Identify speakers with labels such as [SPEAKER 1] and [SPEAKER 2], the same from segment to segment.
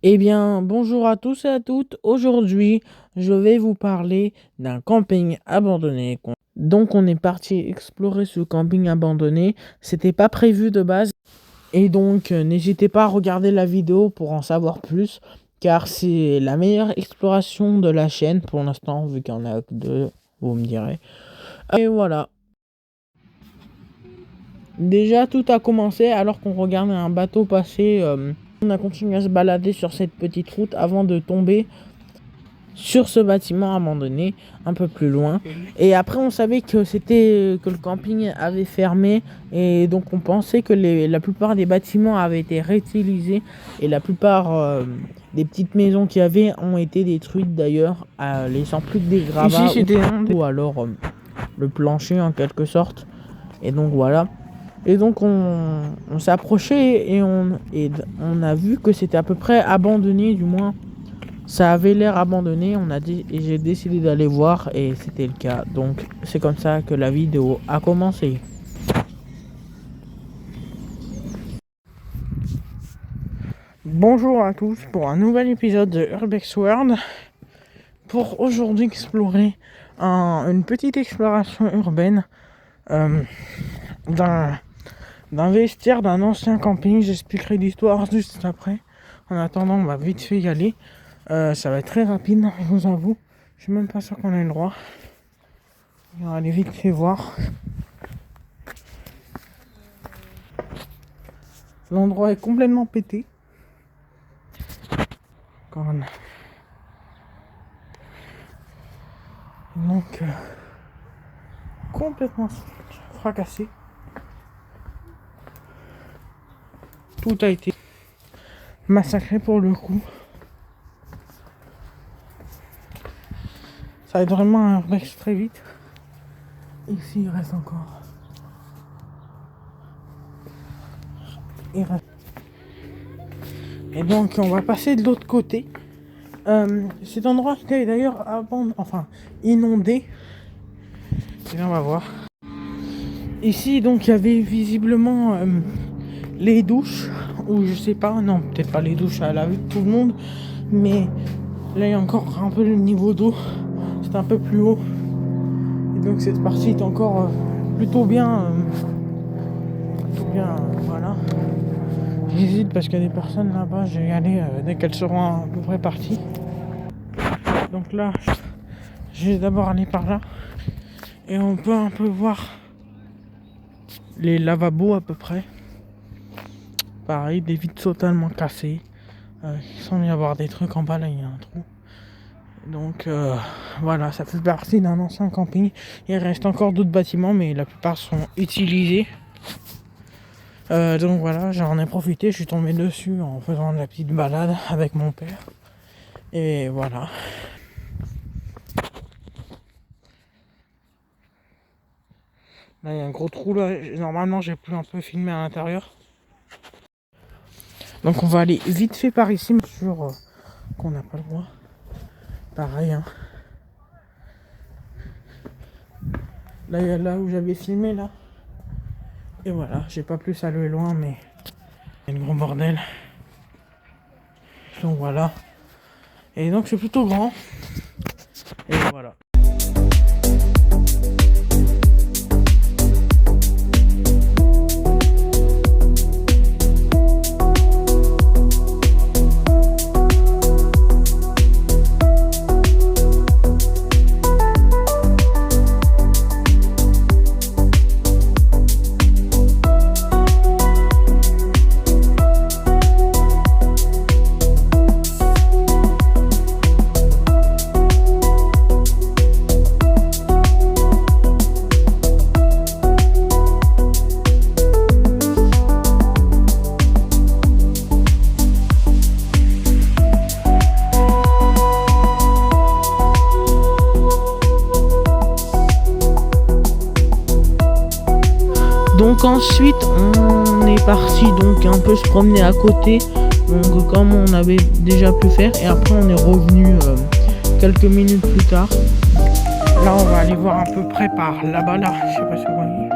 [SPEAKER 1] Eh bien, bonjour à tous et à toutes. Aujourd'hui, je vais vous parler d'un camping abandonné. Donc, on est parti explorer ce camping abandonné. C'était pas prévu de base. Et donc, n'hésitez pas à regarder la vidéo pour en savoir plus. Car c'est la meilleure exploration de la chaîne pour l'instant, vu qu'il y en a que deux, vous me direz. Et voilà. Déjà, tout a commencé alors qu'on regardait un bateau passer. On a continué à se balader sur cette petite route avant de tomber sur ce bâtiment abandonné un peu plus loin. Et après, on savait que le camping avait fermé et donc on pensait que la plupart des bâtiments avaient été réutilisés et la plupart des petites maisons qu'il y avait ont été détruites d'ailleurs, laissant plus que des gravats. Ici, ou alors le plancher en quelque sorte. Et donc voilà. Et donc on s'est approché et on a vu que c'était à peu près abandonné, du moins ça avait l'air abandonné. Et j'ai décidé d'aller voir et c'était le cas. Donc c'est comme ça que la vidéo a commencé. Bonjour à tous pour un nouvel épisode de Urbex World. Pour aujourd'hui explorer une petite exploration urbaine d'un vestiaire d'un ancien camping. J'expliquerai l'histoire juste après. En attendant, on va vite fait y aller. Ça va être très rapide, je vous avoue. Je suis même pas sûr qu'on ait le droit. On va aller vite fait voir. L'endroit est complètement pété. Donc, complètement fracassé. Tout a été massacré pour le coup. Ça va être vraiment un urbex très vite. Ici, il reste encore. Et donc, on va passer de l'autre côté. Cet endroit était d'ailleurs inondé. Et là, on va voir. Ici, donc, il y avait visiblement les douches. Ou je sais pas, non, peut-être pas les douches à la vue de tout le monde. Mais là, il y a encore un peu le niveau d'eau. C'est un peu plus haut. Et donc, cette partie est encore plutôt bien. Voilà. J'hésite parce qu'il y a des personnes là-bas. Je vais y aller dès qu'elles seront à peu près parties. Donc là, je vais d'abord aller par là. Et on peut un peu voir les lavabos à peu près. Pareil, des vitres totalement cassées. Il semble y avoir des trucs en bas, là il y a un trou. Donc voilà, ça fait partie d'un ancien camping. Il reste encore d'autres bâtiments, mais la plupart sont utilisés. Donc voilà, j'en ai profité, je suis tombé dessus en faisant de la petite balade avec mon père. Et voilà. Là, il y a un gros trou là. Normalement, j'ai pu un peu filmer à l'intérieur. Donc, on va aller vite fait par ici, mais sûr qu'on n'a pas le droit. Pareil, hein. Là, il y a là où j'avais filmé, là. Et voilà, j'ai pas plus aller loin, mais il y a un gros bordel. Donc, voilà. Et donc, c'est plutôt grand. Et voilà. Donc ensuite on est parti donc un peu se promener à côté, donc comme on avait déjà pu faire, et après on est revenu quelques minutes plus tard. Là on va aller voir à peu près par là-bas, là, je sais pas si vous voyez.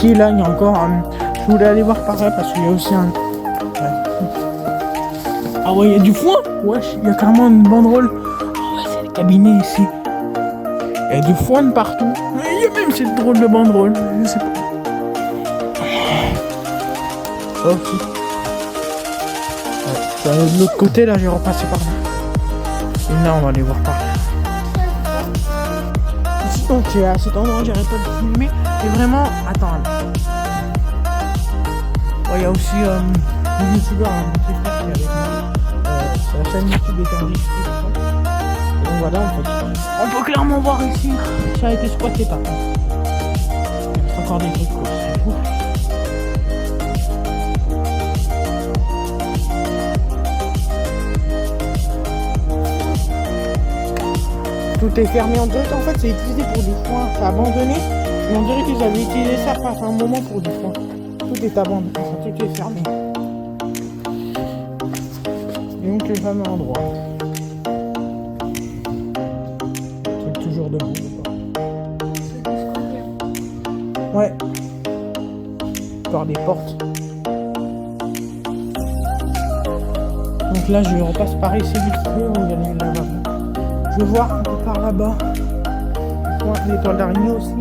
[SPEAKER 1] Ici, là, il y a encore je voulais aller voir par là parce qu'il y a aussi un... Ah ouais, il y a du foin. Wesh, il y a carrément une banderole. Ah ouais, c'est le cabinet ici. Il y a du foin de partout. Mais il y a même cette drôle de banderole. Je sais pas. Ok. Ouais, de l'autre côté, là, j'ai repassé par là. Et là, on va aller voir par là. Ici, donc, à cet endroit, j'arrête pas de filmer. Et vraiment, attends. Il y a aussi des youtubeurs, qui est avec moi. C'est la chaîne YouTube Éternité. Donc voilà, en fait. On peut clairement voir ici, ça a été squatté par contre. C'est encore des trucs, quoi. C'est fou. Tout est fermé en deux. En fait, c'est utilisé pour du foin. C'est abandonné. Et on dirait qu'ils avaient utilisé ça pendant un moment pour du foin. Tout est abandonné. Tout est fermé. Et donc, le fameux endroit. C'est toujours debout. Ouais. Par des portes. Donc là, je repasse par ici vite fait. On va aller là-bas. Je vais voir un peu par là-bas. Les toiles d'araignée aussi.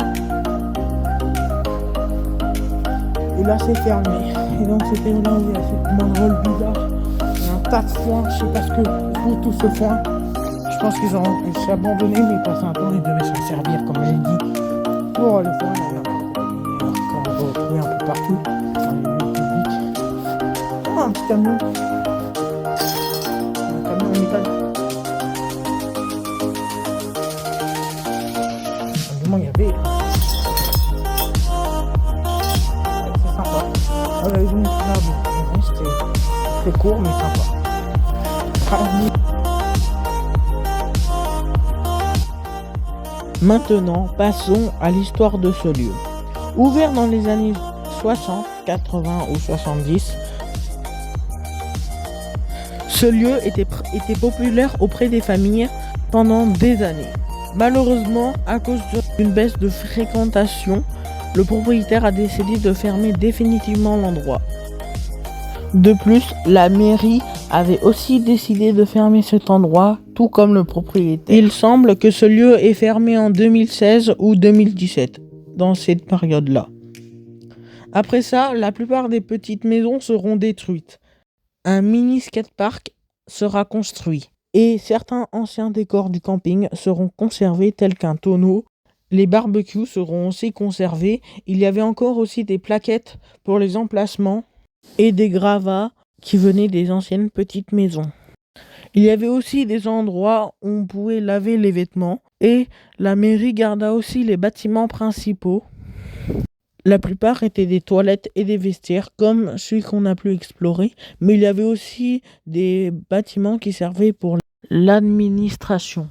[SPEAKER 1] Et là, c'est fermé. Et donc, c'était là où il y a cette banderole bizarre. Il y a un tas de foin. Je sais pas ce que fout tout ce foin. Je pense qu'ils ont abandonné, mais passé un temps, ils devaient s'en servir, comme j'ai dit, pour le foin. Qu'on va retrouver un peu partout dans les lieux publics. Oh, un petit camion. Un camion en métal. Il y avait. C'est sympa. Ah là, ils ont là, c'était court mais sympa. Maintenant, passons à l'histoire de ce lieu. Ouvert dans les années 60, 80 ou 70, ce lieu était populaire auprès des familles pendant des années. Malheureusement, à cause d'une baisse de fréquentation, le propriétaire a décidé de fermer définitivement l'endroit. De plus, la mairie avait aussi décidé de fermer cet endroit, tout comme le propriétaire. Il semble que ce lieu est fermé en 2016 ou 2017, dans cette période-là. Après ça, la plupart des petites maisons seront détruites. Un mini skatepark sera construit. Et certains anciens décors du camping seront conservés tels qu'un tonneau. Les barbecues seront aussi conservés. Il y avait encore aussi des plaquettes pour les emplacements et des gravats qui venaient des anciennes petites maisons. Il y avait aussi des endroits où on pouvait laver les vêtements et la mairie garda aussi les bâtiments principaux. La plupart étaient des toilettes et des vestiaires comme celui qu'on a pu explorer, mais il y avait aussi des bâtiments qui servaient pour l'administration.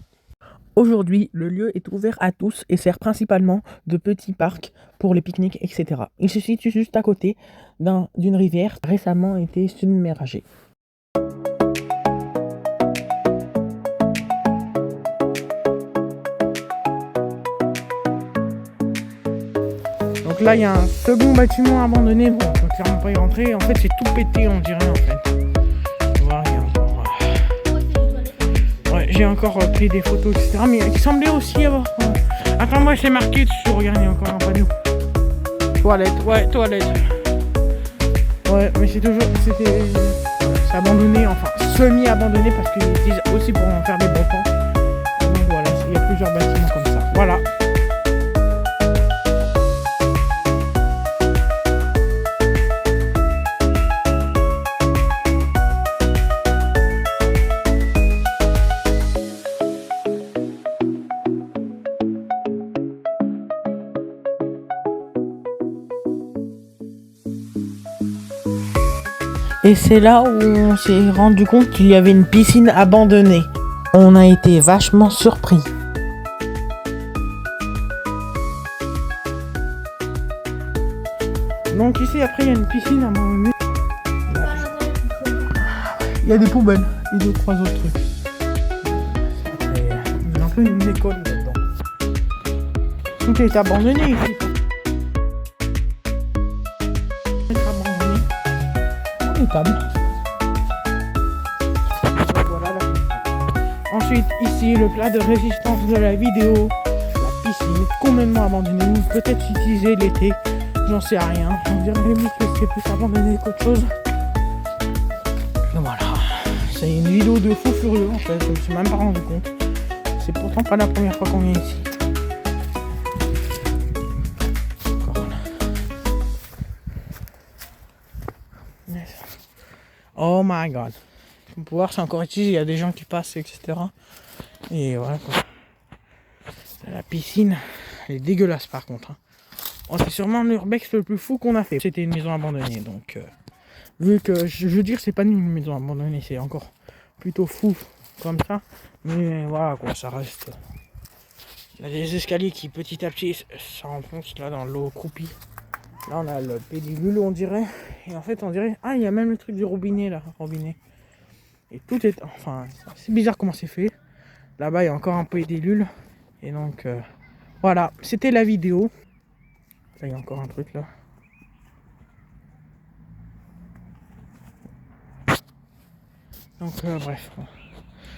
[SPEAKER 1] Aujourd'hui, le lieu est ouvert à tous et sert principalement de petit parc pour les pique-niques, etc. Il se situe juste à côté d'une rivière récemment été submergée. Donc là, il y a un second bâtiment abandonné. Bon, on peut clairement pas y rentrer. En fait, c'est tout pété, on dirait, en fait. Voilà, il y a encore... Ouais, j'ai encore pris des photos, etc. Mais il semblait aussi avoir... Attends, moi, c'est marqué dessus. Regarde, il y a encore un panneau. Toilette, ouais, toilette. Ouais, mais c'est abandonné, enfin, semi-abandonné parce qu'ils utilisent aussi pour en faire des bâtiments. Donc voilà, il y a plusieurs bâtiments comme ça. Voilà. Et c'est là où on s'est rendu compte qu'il y avait une piscine abandonnée. On a été vachement surpris. Donc ici après il y a une piscine abandonnée. Il y a des poubelles et deux, trois autres trucs. Il y a un peu une école là-dedans. Tout est abandonné ici. une table. Voilà la piscine. Ensuite, ici, le plat de résistance de la vidéo. La piscine complètement abandonnée. Ou peut-être utilisée l'été. J'en sais rien. On dirait limite que c'est plus abandonné qu'autre chose. Voilà. C'est une vidéo de fou furieux en fait. Je me suis même pas rendu compte. C'est pourtant pas la première fois qu'on vient ici. Oh my god. Pour pouvoir, c'est encore utilisé. Il y a des gens qui passent, etc. Et voilà quoi. La piscine, elle est dégueulasse par contre. Oh, c'est sûrement l'urbex le plus fou qu'on a fait. C'était une maison abandonnée, donc vu que je veux dire c'est pas une maison abandonnée, c'est encore plutôt fou comme ça. Mais voilà quoi, ça reste. Il y a des escaliers qui petit à petit s'enfoncent là dans l'eau croupie. Là on a le pédilule on dirait. Et en fait on dirait. Ah il y a même le truc du robinet là, robinet. Et tout est. Enfin c'est bizarre comment c'est fait. Là-bas il y a encore un pédilule. Et donc voilà, c'était la vidéo. Là, il y a encore un truc là. Donc bref.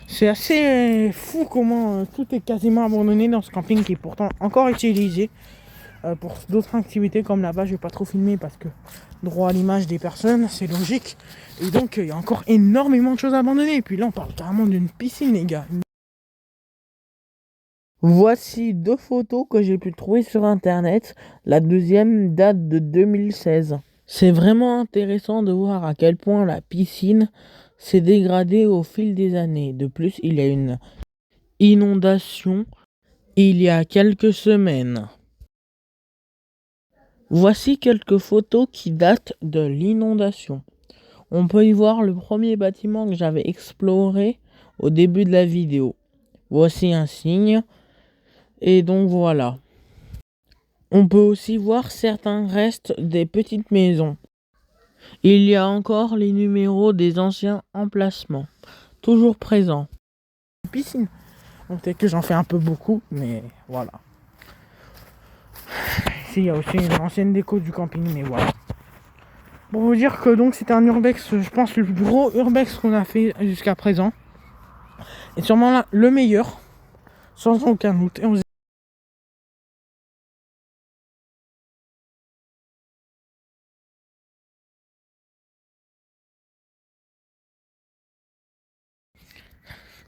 [SPEAKER 1] C'est assez fou comment tout est quasiment abandonné dans ce camping qui est pourtant encore utilisé pour d'autres activités comme là-bas. Je vais pas trop filmer parce que droit à l'image des personnes, c'est logique. Et donc il y a encore énormément de choses abandonnées. Et puis là on parle carrément d'une piscine les gars. Voici 2 photos que j'ai pu trouver sur internet. La deuxième date de 2016. C'est vraiment intéressant de voir à quel point la piscine s'est dégradée au fil des années. De plus, il y a une inondation il y a quelques semaines. Voici quelques photos qui datent de l'inondation. On peut y voir le premier bâtiment que j'avais exploré au début de la vidéo. Voici un signe. Et donc voilà. On peut aussi voir certains restes des petites maisons. Il y a encore les numéros des anciens emplacements, toujours présents. Piscine. Donc peut-être que j'en fais un peu beaucoup, mais voilà. Ici il y a aussi une ancienne déco du camping, mais voilà. Pour vous dire que donc c'était un urbex, je pense le plus gros urbex qu'on a fait jusqu'à présent. Et sûrement là, le meilleur, sans aucun doute. Et on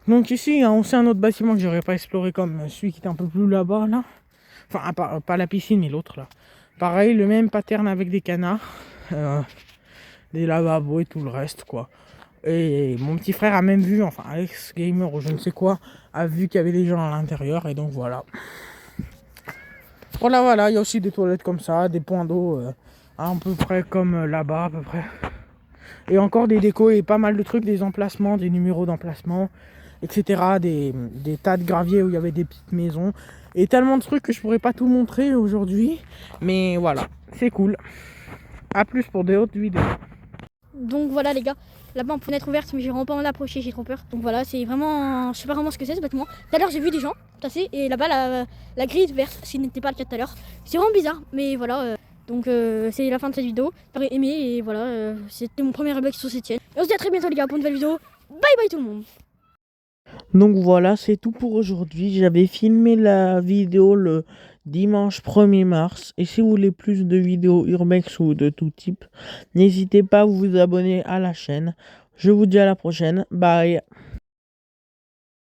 [SPEAKER 1] donc ici, il y a aussi un autre bâtiment que j'aurais pas exploré comme celui qui était un peu plus là-bas, là. Enfin, pas la piscine, mais l'autre, là. Pareil, le même pattern avec des canards, des lavabos et tout le reste, quoi. Et mon petit frère a même vu, enfin, Alex Gamer ou je ne sais quoi, a vu qu'il y avait des gens à l'intérieur, et donc voilà. Voilà, il y a aussi des toilettes comme ça, des points d'eau, à peu près comme là-bas, à peu près. Et encore des décos et pas mal de trucs, des emplacements, des numéros d'emplacement, etc. Des tas de graviers où il y avait des petites maisons. Et tellement de trucs que je pourrais pas tout montrer aujourd'hui. Mais voilà, c'est cool. A plus pour des autres vidéos.
[SPEAKER 2] Donc voilà les gars, là-bas on peut fenêtre ouverte mais j'ai vraiment pas envie d'approcher, j'ai trop peur. Donc voilà, c'est vraiment, je sais pas vraiment ce que c'est ce bâtiment. Tout à l'heure j'ai vu des gens passer et là-bas la grille est verte, ce qui n'était pas le cas tout à l'heure. C'est vraiment bizarre, mais voilà. Donc c'est la fin de cette vidéo. J'aurais aimé et voilà, c'était mon premier réveil sur cette chaîne. Et on se dit à très bientôt les gars pour une nouvelle vidéo. Bye bye tout le monde.
[SPEAKER 1] Donc voilà, c'est tout pour aujourd'hui. J'avais filmé la vidéo le dimanche 1er mars. Et si vous voulez plus de vidéos urbex ou de tout type, n'hésitez pas à vous abonner à la chaîne. Je vous dis à la prochaine. Bye.